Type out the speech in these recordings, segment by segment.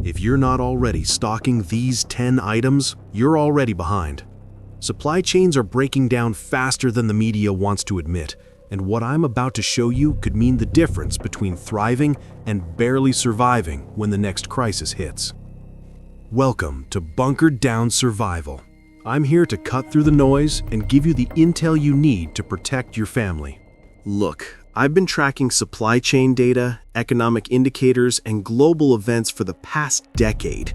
If you're not already stocking these 10 items, you're already behind. Supply chains are breaking down faster than the media wants to admit, and what I'm about to show you could mean the difference between thriving and barely surviving when the next crisis hits. Welcome to Bunkered Down Survival. I'm here to cut through the noise and give you the intel you need to protect your family. Look, I've been tracking supply chain data, economic indicators, and global events for the past decade.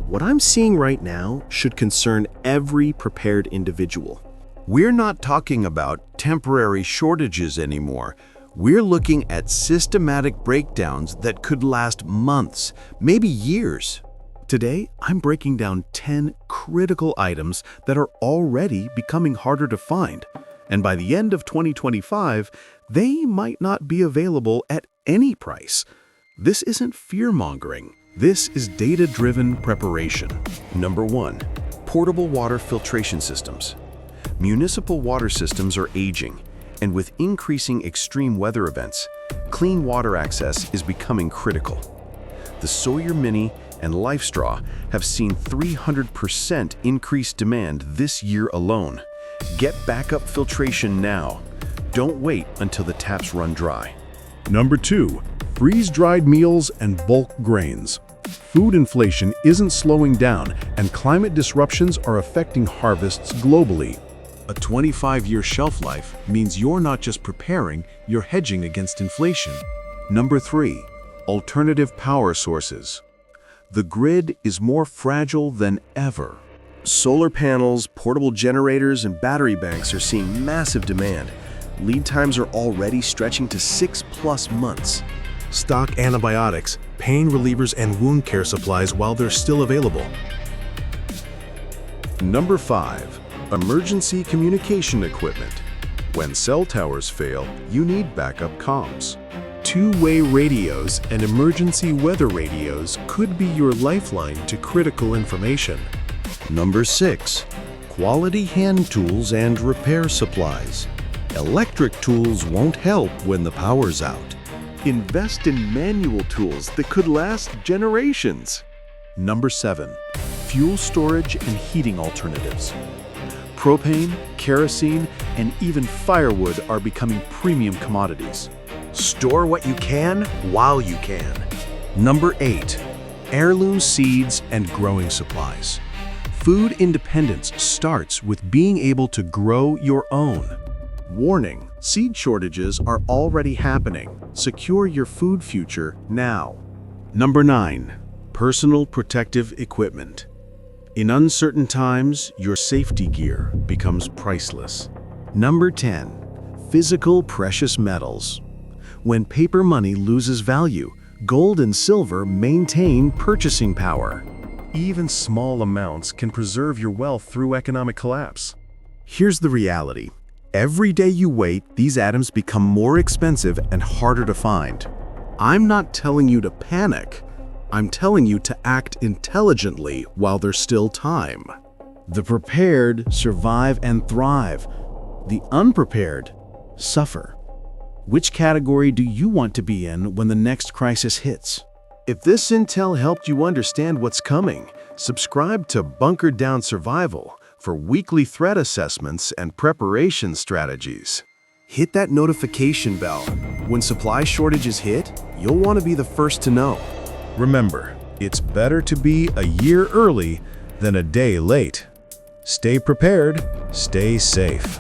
What I'm seeing right now should concern every prepared individual. We're not talking about temporary shortages anymore. We're looking at systematic breakdowns that could last months, maybe years. Today, I'm breaking down 10 critical items that are already becoming harder to find. And by the end of 2025, they might not be available at any price. This isn't fear-mongering. This is data-driven preparation. Number 1. Portable water filtration systems. Municipal water systems are aging, and with increasing extreme weather events, clean water access is becoming critical. The Sawyer Mini and LifeStraw have seen 300% increased demand this year alone. Get backup filtration now. Don't wait until the taps run dry. Number 2. Freeze-dried meals and bulk grains. Food inflation isn't slowing down, and climate disruptions are affecting harvests globally. A 25-year shelf life means you're not just preparing, you're hedging against inflation. Number 3. Alternative power sources. The grid is more fragile than ever. Solar panels, portable generators, and battery banks are seeing massive demand. Lead times are already stretching to 6+ months. Stock antibiotics, pain relievers, and wound care supplies while they're still available. Number 5. Emergency communication equipment. When cell towers fail, you need backup comms. Two-way radios and emergency weather radios could be your lifeline to critical information. Number 6. Quality hand tools and repair supplies. Electric tools won't help when the power's out. Invest in manual tools that could last generations. Number 7. Fuel storage and heating alternatives. Propane, kerosene, and even firewood are becoming premium commodities. Store what you can while you can. Number 8. Heirloom seeds and growing supplies. Food independence starts with being able to grow your own. Warning, seed shortages are already happening. Secure your food future now. Number 9. Personal protective equipment. In uncertain times, your safety gear becomes priceless. Number 10. Physical precious metals. When paper money loses value, gold and silver maintain purchasing power. Even small amounts can preserve your wealth through economic collapse. Here's the reality. Every day you wait, these items become more expensive and harder to find. I'm not telling you to panic. I'm telling you to act intelligently while there's still time. The prepared survive and thrive. The unprepared suffer. Which category do you want to be in when the next crisis hits? If this intel helped you understand what's coming, subscribe to Bunkered Down Survival for weekly threat assessments and preparation strategies. Hit that notification bell. When supply shortages hit, you'll want to be the first to know. Remember, it's better to be a year early than a day late. Stay prepared, stay safe.